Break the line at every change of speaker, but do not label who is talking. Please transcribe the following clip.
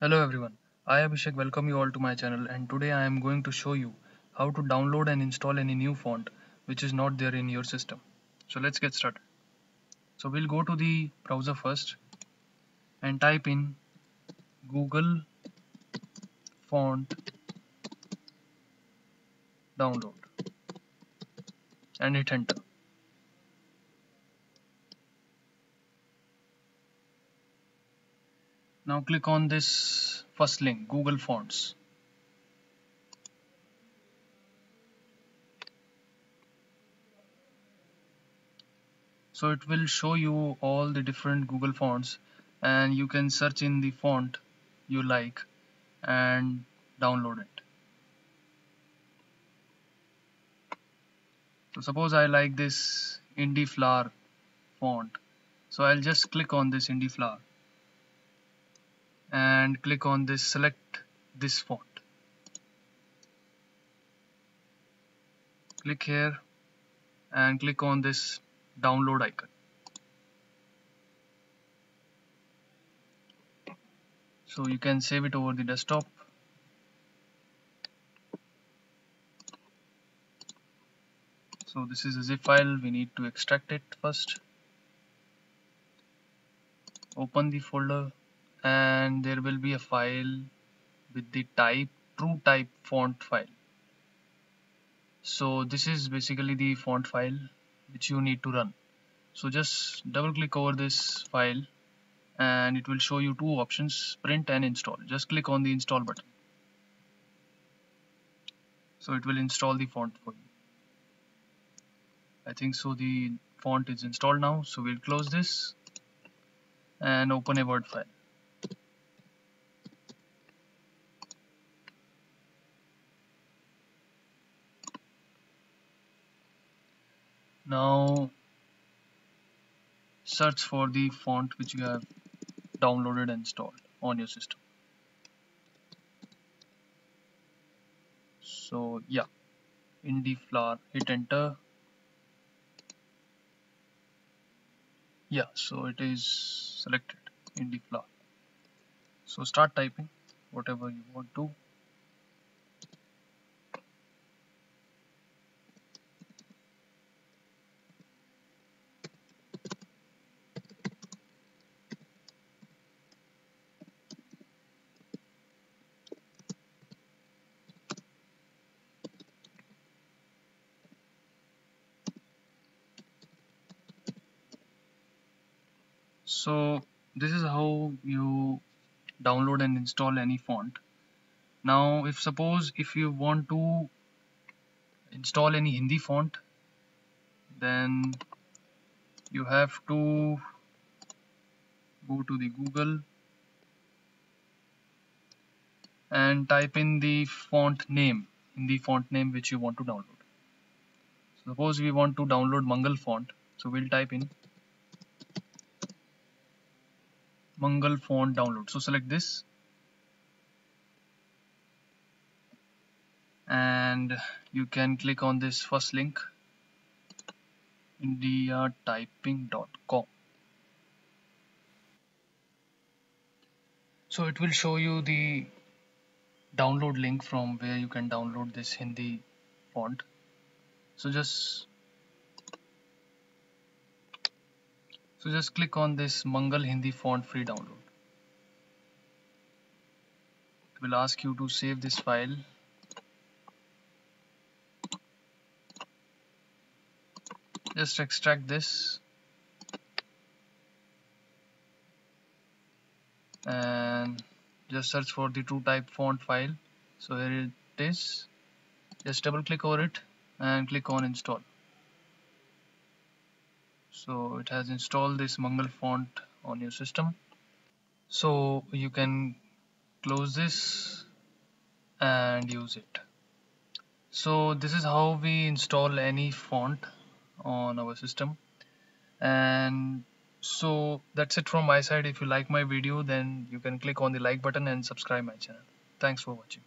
Hello everyone, I Abhishek welcome you all to my channel and today I am going to show you how to download and install any new font which is not there in your system. So let's get started. So we'll go to the browser first and type in Google font download and hit enter. Now click on this first link, Google Fonts. So it will show you all the different Google fonts and you can search in the font you like and download it. So suppose I like this indie flower font. So I'll just click on this indie flower and click on this select this font. Click here and click on this download icon. So you can save it over the desktop. So this is a zip file, we need to extract it first. Open the folder and there will be a file with the type true type font file. So this is basically the font file which you need to run. So just double click over this file and it will show you two options, print and install. Just click on the install button. So it will install the font for you. I think so the font is installed now, so we'll close this and open a Word file. Now search for the font which you have downloaded and installed on your system. So yeah, indie flower, hit enter. Yeah, so it is selected, indie flower. So start typing whatever you want to. So this is how you download and install any font. Now if suppose if you want to install any Hindi font, then you have to go to the Google and type in the font name, which you want to download. Suppose we want to download mangal font, so we'll type in mangal font download. So select this and you can click on this first link, indiatyping.com. So it will show you the download link from where you can download this Hindi font. So just click on this Mangal Hindi font free download. It will ask you to save this file. Just extract this and just search for the true type font file. So here it is. Just double click over it and click on install. So it has installed this Mangal font on your system. So you can close this and use it. So this is how we install any font on our system. And so that's it from my side. If you like my video, then you can click on the like button and subscribe my channel. Thanks for watching.